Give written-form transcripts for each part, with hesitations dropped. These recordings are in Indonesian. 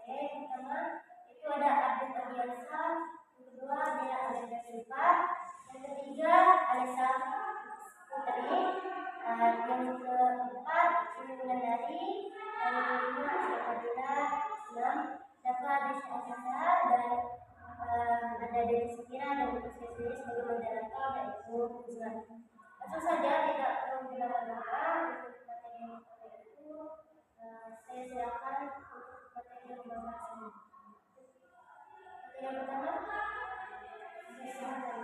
Pertama itu ada Abdul Adiansa, yang kedua ada Alexander Silva, yang ketiga Alisa Putri, yang keempat Wulandari, yang kelima ada Fadila, enam Dafa Desya Afisa, dan ada Dewi Sekira dan untuk saya sendiri sebagai moderator yaitu Uzman. Langsung saja tidak perlu dilama-lama untuk materi yang pertama itu saya silakan untuk materi yang pertama. Materi yang pertama saya silakan.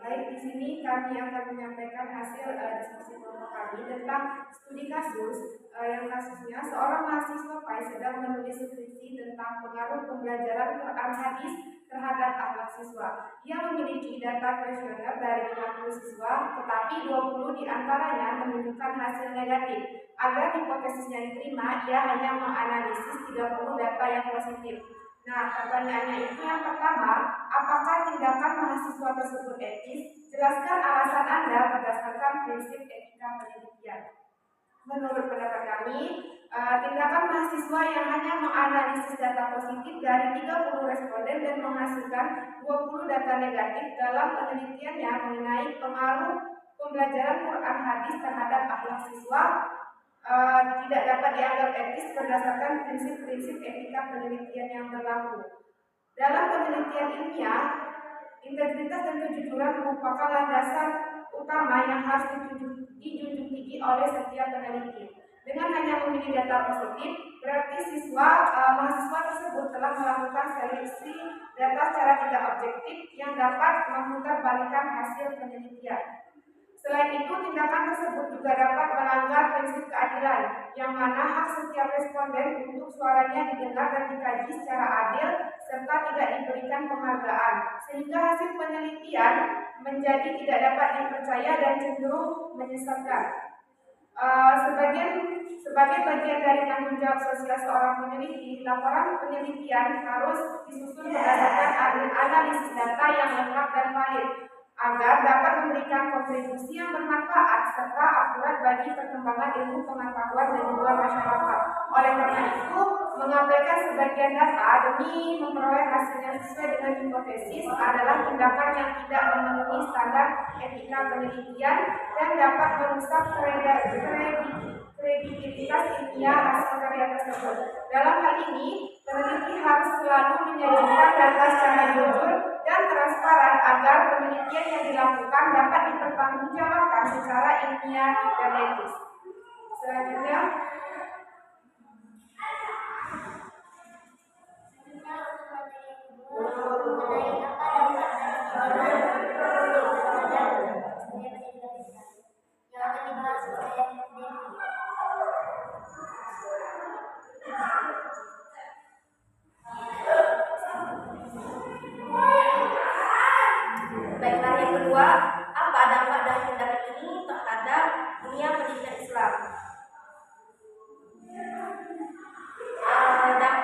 Baik, di sini kami akan menyampaikan hasil diskusi kelompok kami tentang studi kasus yang kasusnya seorang mahasiswa PAI sedang menulis skripsi tentang pengaruh pembelajaran Quran hadis terhadap akhlak siswa. Ia memiliki data kuesioner dari 50 siswa, tetapi 20 diantaranya menunjukkan hasil negatif. Agar hipotesisnya diterima, ia hanya menganalisis 30 data yang positif. Nah, pertanyaannya itu yang pertama, apakah tindakan mahasiswa tersebut etis? Jelaskan alasan Anda berdasarkan prinsip etika penelitian. Menurut pendapat kami, tindakan mahasiswa yang hanya menganalisis data positif dari 30 responden dan menghasilkan 20 data negatif dalam penelitiannya mengenai pengaruh pembelajaran Quran hadis terhadap akhlak siswa tidak dapat dianggap etis berdasarkan prinsip-prinsip etika penelitian yang berlaku. Dalam penelitian ilmiah, integritas dan kejujuran merupakan landasan utama yang harus dijunjung tinggi oleh setiap peneliti. Dengan hanya memilih data positif, berarti mahasiswa tersebut telah melakukan seleksi data secara tidak objektif yang dapat memutarbalikkan hasil penelitian. Selain itu, tindakan tersebut juga dapat melanggar prinsip keadilan, yang mana hak setiap responden untuk suaranya didengar dan dikaji secara adil serta tidak diberikan penghargaan, sehingga hasil penelitian menjadi tidak dapat dipercaya dan cenderung menyesatkan. Sebagai bagian dari tanggung jawab sosial seorang peneliti, laporan penelitian harus disusun berdasarkan analisis data yang lengkap dan valid, agar dapat memberikan kontribusi yang bermanfaat serta akurat bagi perkembangan ilmu pengetahuan dan juga masyarakat. Oleh karena itu, mengabaikan sebagian data demi memperoleh hasil yang sesuai dengan hipotesis adalah tindakan yang tidak memenuhi standar etika penelitian dan dapat merusak kredibilitas ilmiah hasil karya tersebut. Dalam hal ini, peneliti harus selalu menyajikan data secara jujur dan transparan agar penelitian yang dilakukan dapat dipertanggungjawabkan secara ilmiah dan etis. Selanjutnya, mengenai apa dampak yang akan dibahas oleh Devi. Baiklah, yang kedua, apa dampak dari tindakan ini terhadap dunia pendidikan Islam?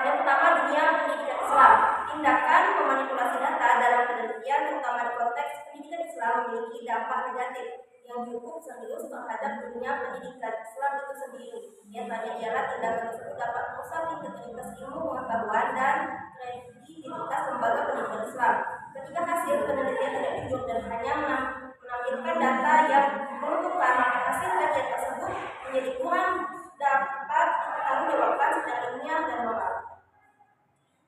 Yang pertama, dunia pendidikan Islam. Tindakan memanipulasi data dalam penelitian, terutama di konteks pendidikan Islam, memiliki dampak negatif yang cukup serius terhadap dunia pendidikan Islam itu sendiri. Nyatanya ialah tindakan tersebut dapat merusak integritas ilmu pengetahuan dan kredibilitas lembaga pendidikan Islam. Ketika hasil penelitian tidak jujur dan hanya menampilkan data yang menentukan, maka hasil kajian tersebut menjadi kurang dapat dipertanggungjawabkan secara ilmiah dan moral.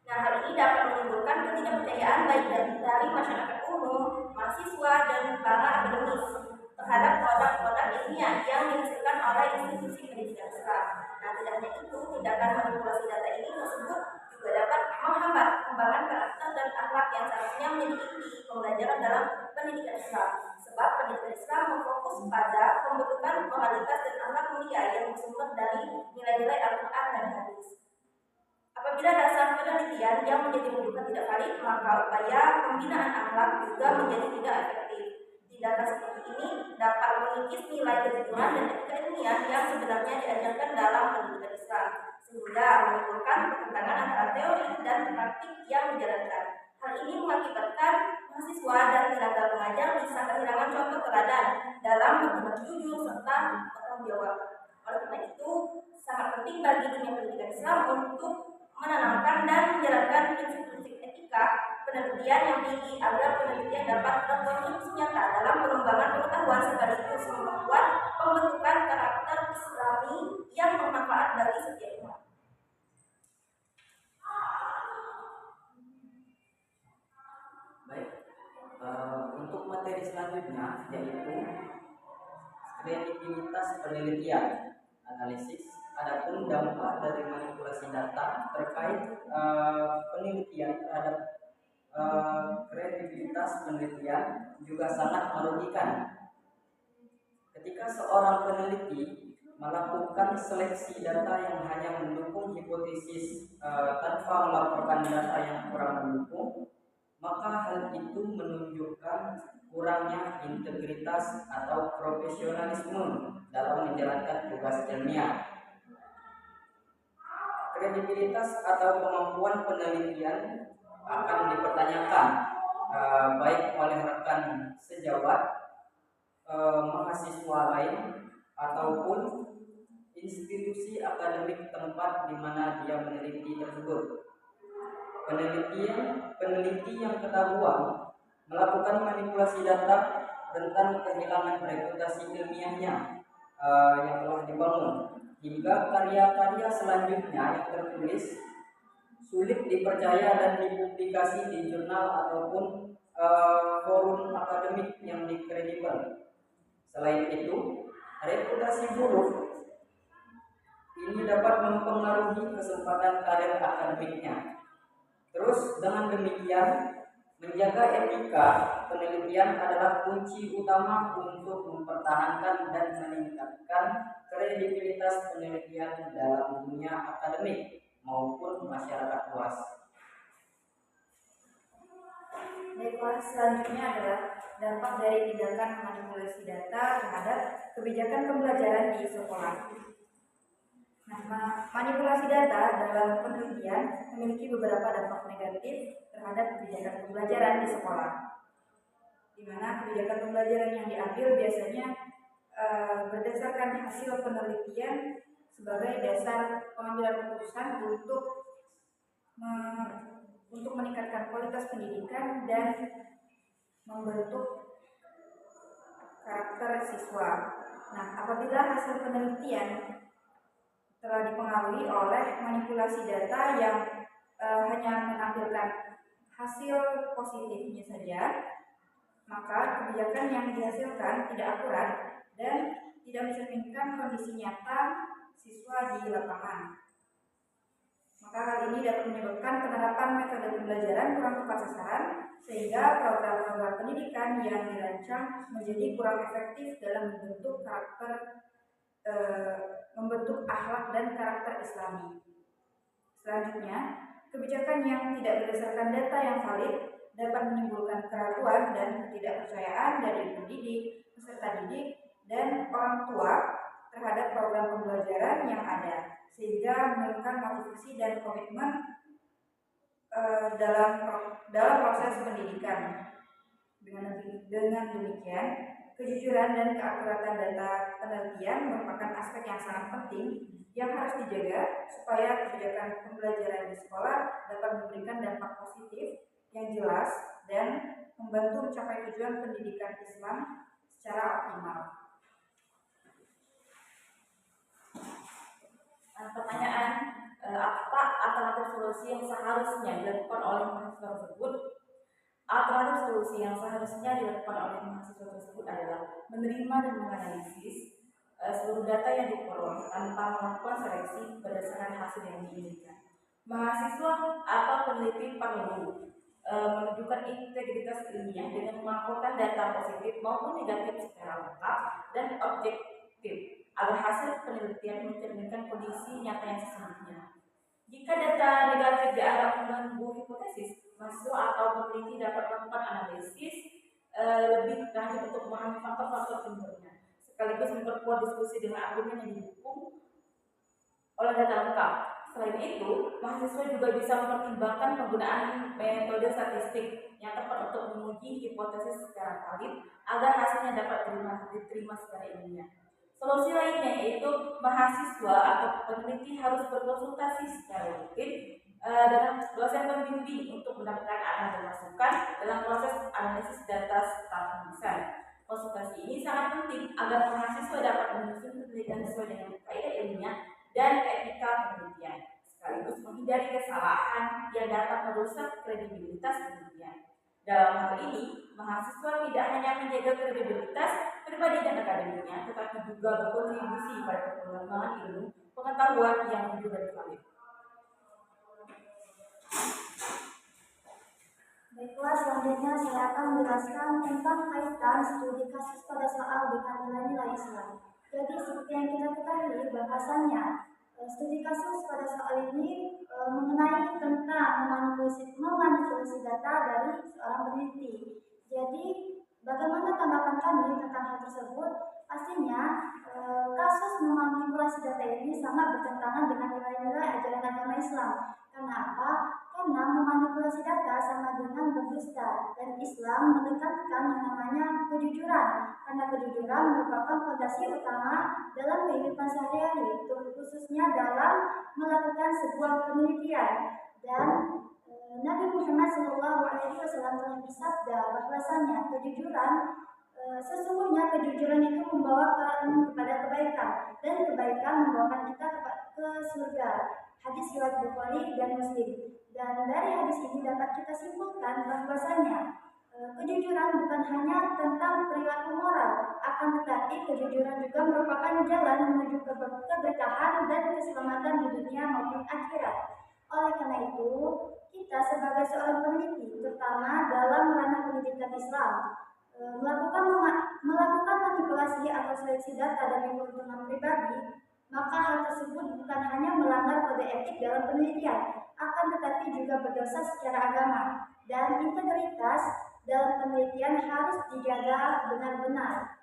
Nah, hal ini dapat menimbulkan ketidakpercayaan baik dari masyarakat umum, mahasiswa, dan para akademis terhadap produk-produk ilmiah yang dihasilkan oleh institusi pendidikan Islam. Nah, tidak hanya itu, tindakan manipulasi data ini tersebut juga dapat menghambat pengembangan karakter dan akhlak yang seharusnya menjadi inti pembelajaran dalam pendidikan Islam. Sebab pendidikan Islam memfokus pada pembentukan moralitas dan akhlak mulia yang bersumber dari nilai-nilai Al-Quran dan hadis. Apabila dasar penelitian yang menjadi rujukan tidak valid, maka upaya pembinaan akhlak juga menjadi tidak efektif. Tindakan seperti ini dapat mengikis nilai kejujuran dan etika ilmiah yang sebenarnya diajarkan dalam pendidikan Islam, sehingga menimbulkan pertentangan antara teori dan praktik yang dijalankan. Hal ini mengakibatkan mahasiswa dan tenaga pengajar bisa kehilangan contoh teladan dalam bertindak jujur serta bertanggung jawab. Oleh karena itu, sangat penting bagi dunia pendidikan Islam untuk menanamkan dan menjalankan prinsip-prinsip etika penelitian yang tinggi agar penelitian dapat berkontribusi nyata dalam pengembangan pengetahuan sekaligus memperkuat pembentukan karakter Islami yang bermanfaat bagi setiap umat. Baik, untuk materi selanjutnya yaitu kredibilitas penelitian analisis. Adapun dampak dari manipulasi data terkait penelitian terhadap kredibilitas penelitian juga sangat merugikan. Ketika seorang peneliti melakukan seleksi data yang hanya mendukung hipotesis tanpa melaporkan data yang kurang mendukung, maka hal itu menunjukkan kurangnya integritas atau profesionalisme dalam menjalankan tugas ilmiah. Kredibilitas atau kemampuan penelitian akan dipertanyakan baik oleh rekan sejawat, mahasiswa lain, ataupun institusi akademik tempat di mana dia meneliti tersebut. Peneliti yang ketahuan melakukan manipulasi data rentan kehilangan reputasi ilmiahnya yang telah dibangun, hingga karya-karya selanjutnya yang tertulis sulit dipercaya dan dipublikasi di jurnal ataupun forum akademik yang kredibel. Selain itu, reputasi buruk ini dapat mempengaruhi kesempatan karir akademiknya. Terus dengan demikian, menjaga etika penelitian adalah kunci utama untuk mempertahankan dan meningkatkan kredibilitas penelitian dalam dunia akademik maupun masyarakat luas. Baiklah, selanjutnya adalah dampak dari tindakan manipulasi data terhadap kebijakan pembelajaran di sekolah. Nah, manipulasi data dalam penelitian memiliki beberapa dampak negatif terhadap kebijakan pembelajaran di sekolah, di mana kebijakan pembelajaran yang diambil biasanya berdasarkan hasil penelitian sebagai dasar pengambilan keputusan untuk meningkatkan kualitas pendidikan dan membentuk karakter siswa. Nah, apabila hasil penelitian telah dipengaruhi oleh manipulasi data yang hanya menampilkan hasil positifnya saja, maka kebijakan yang dihasilkan tidak akurat dan tidak mencerminkan kondisi nyata siswa di lapangan. Maka hal ini dapat menyebabkan penerapan metode pembelajaran kurang tepat sasaran, sehingga program-program pendidikan yang dirancang menjadi kurang efektif dalam membentuk akhlak dan karakter Islami. Selanjutnya, kebijakan yang tidak berdasarkan data yang valid dapat menimbulkan keraguan dan ketidakpercayaan dari pendidik, peserta didik, dan orang tua terhadap program pembelajaran yang ada, sehingga menurunkan motivasi dan komitmen dalam proses pendidikan. Dengan demikian, kejujuran dan keakuratan data penelitian merupakan aspek yang sangat penting yang harus dijaga supaya kebijakan pembelajaran di sekolah dapat memberikan dampak positif yang jelas dan membantu mencapai tujuan pendidikan Islam secara optimal. Pertanyaan, apa alternatif solusi yang seharusnya dilakukan oleh mahasiswa tersebut? Alternatif solusi yang seharusnya dilakukan oleh mahasiswa tersebut adalah menerima dan menganalisis seluruh data yang diperoleh tanpa melakukan seleksi berdasarkan hasil yang diinginkan. Mahasiswa atau peneliti perlu menunjukkan integritas ilmiah dengan melaporkan data positif maupun negatif secara lengkap dan objektif agar hasil penelitian mencerminkan kondisi nyata yang sesungguhnya. Jika data negatif dianggap mengganggu hipotesis, mahasiswa atau peneliti dapat melakukan analisis lebih lanjut untuk memahami faktor-faktor penyebabnya, sekaligus memperkuat diskusi dengan argumen yang didukung oleh data lengkap. Selain itu, mahasiswa juga bisa mempertimbangkan penggunaan metode statistik yang tepat untuk menguji hipotesis secara valid agar hasilnya dapat diterima secara ilmiah. Solusi lainnya yaitu mahasiswa atau peneliti harus berkonsultasi secara rutin dengan dosen pembimbing untuk mendapatkan arahan dan masukan dalam proses analisis data serta penulisan. Konsultasi ini sangat penting agar mahasiswa dapat menyusun penelitian sesuai dengan kaidah ilmiah dan etika penelitian, sekaligus menghindari kesalahan yang dapat merusak kredibilitas penelitian. Dalam hal ini, mahasiswa tidak hanya menjaga kredibilitas pribadi dan akademiknya, tetapi juga berkontribusi pada pengembangan ilmu pengetahuan yang jujur dan valid. Baiklah, selanjutnya saya akan menjelaskan tentang kaitan studi kasus pada soal dengan nilai-nilai Islam. Jadi seperti yang kita ketahui bahwasannya studi kasus pada soal ini mengenai tentang memanipulasi data dari seorang peneliti. Jadi bagaimana tanggapan kami tentang hal tersebut? Pastinya kasus memanipulasi data ini sangat bertentangan dengan nilai-nilai ajaran agama Islam. Kenapa? Karena memanipulasi data sama dengan berdusta, dan Islam menekankan yang namanya kejujuran. Karena kejujuran merupakan fondasi utama dalam kehidupan sehari-hari, khususnya dalam melakukan sebuah penelitian. Dan Nabi Muhammad SAW telah bersabda bahwasanya kejujuran sesungguhnya kejujuran itu membawa kepada kebaikan, dan kebaikan membawakan kita ke surga. Hadis riwayat Bukhari dan Muslim. Dan dari hadis ini dapat kita simpulkan bahwasanya kejujuran bukan hanya tentang perilaku moral, akan tetapi kejujuran juga merupakan jalan menuju keberkahan dan keselamatan di dunia maupun akhirat. Oleh karena itu, kita sebagai seorang peneliti, terutama dalam ranah pendidikan Islam, melakukan manipulasi atau seleksi data demi keuntungan pribadi, maka hal tersebut bukan hanya melanggar kode etik dalam penelitian, akan tetapi juga berdosa secara agama, dan integritas dalam penelitian harus dijaga benar-benar.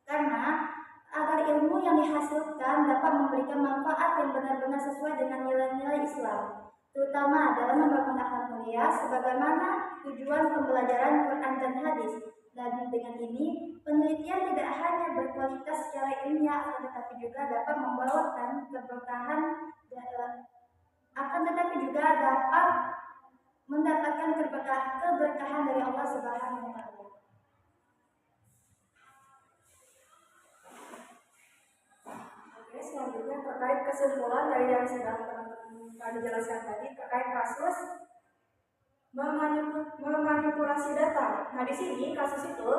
Karena agar ilmu yang dihasilkan dapat memberikan manfaat yang benar-benar sesuai dengan nilai-nilai Islam, terutama dalam membangun akhlak mulia sebagaimana tujuan pembelajaran Quran dan hadis. Dan dengan ini, penelitian tidak hanya berkualitas secara ilmiah, akan tetapi juga dapat membawakan keberkahan, akan tetapi juga dapat mendapatkan keberkahan dari Allah Subhanahu wa Ta'ala. Oke, selanjutnya terkait kesimpulan dari yang sudah kami jelaskan tadi terkait kasus memanipulasi data. Nah, di sini kasus itu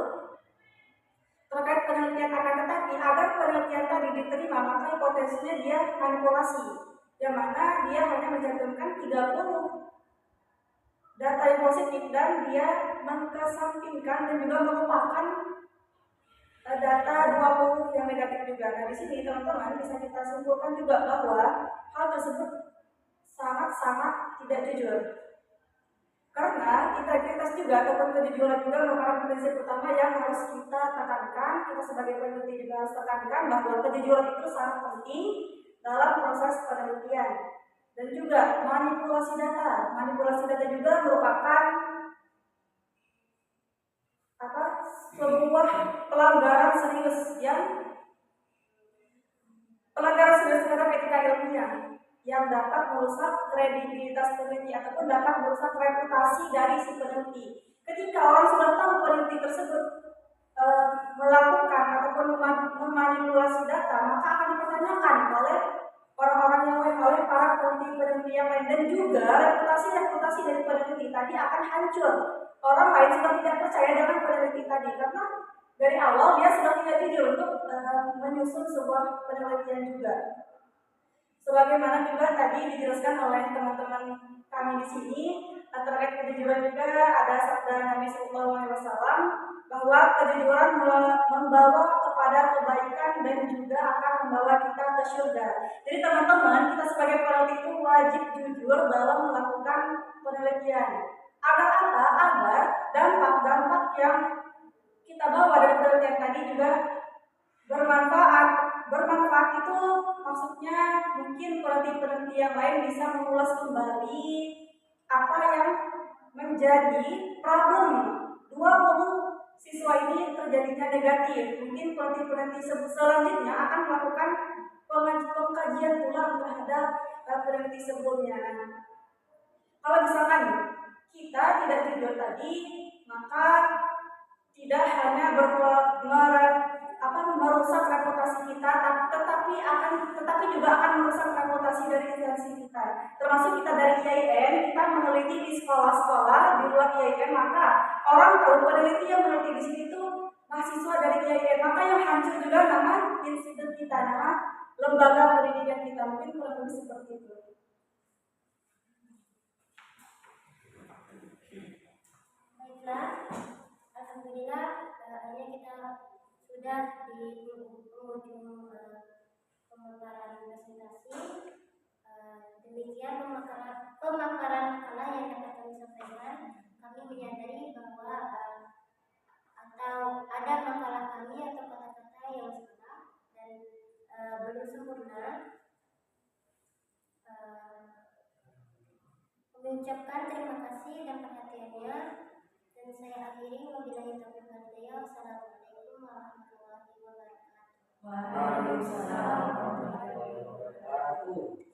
terkait penelitian, akan tetapi agar penelitian tadi diterima maka hipotesisnya dia manipulasi, yang mana dia hanya mencantumkan 30 data yang positif dan dia mengesampingkan dan juga melupakan data 20 yang negatif juga. Nah, di sini teman-teman bisa kita simpulkan juga bahwa hal tersebut sangat-sangat tidak jujur. Karena integritas juga ataupun kejujuran juga merupakan prinsip utama yang harus kita tekankan. Kita sebagai peneliti juga harus tekankan bahwa kejujuran itu sangat penting dalam proses penelitian. Dan juga manipulasi data. Manipulasi data juga merupakan sebuah pelanggaran serius terhadap etika ilmiah yang dapat merusak kredibilitas peneliti ataupun dapat merusak reputasi dari si peneliti. Ketika orang sudah tahu peneliti tersebut melakukan ataupun memanipulasi data, maka akan dipertanyakan oleh orang-orang yang lain, oleh para peneliti yang lain, dan juga reputasi dari peneliti tadi akan hancur. Orang lain sudah tidak percaya dengan peneliti tadi karena dari awal dia sudah tidak jujur untuk menyusun sebuah penelitian juga. Sebagaimana juga tadi dijelaskan oleh teman-teman kami di sini, terkait kejujuran juga ada sabda Nabi SAW bahwa kejujuran membawa kepada kebaikan dan juga akan membawa kita ke surga. Jadi teman-teman, kita sebagai peneliti itu wajib jujur dalam melakukan penelitian. Agar apa? Agar dampak-dampak yang kita bawa dari penelitian tadi juga bermanfaat kelak itu maksudnya mungkin peneliti-peneliti yang lain bisa mengulas kembali apa yang menjadi problem 20 siswa ini terjadinya negatif. Mungkin peneliti-peneliti selanjutnya akan melakukan pengkajian ulang terhadap peneliti sebelumnya. Kalau misalkan kita tidak jujur tadi, maka tidak hanya merusak reputasi kita, tetapi juga akan merusak reputasi dari instansi kita. Termasuk kita dari IAIN, kita meneliti di sekolah-sekolah di luar IAIN, maka orang tahu peneliti yang meneliti di sini itu mahasiswa dari IAIN, maka yang hancur juga nama institut kita, nama lembaga pendidikan kita. Mungkin kurang lebih seperti itu. Baiklah, alhamdulillah akhirnya kita sudah di penghujung pemaparan presentasi. Demikian pemaparan makalah yang dapat kami sampaikan. Kami menyadari bahwa atau ada makalah kami atau kata-kata yang salah dan belum sempurna. Mengucapkan terima kasih dan perhatiannya, dan saya akhiri wabillahi taufiq wal hidayah. Wassalamualaikum warahmatullahi wabarakatuh. Waalaikumsalam warahmatullahi wabarakatuh.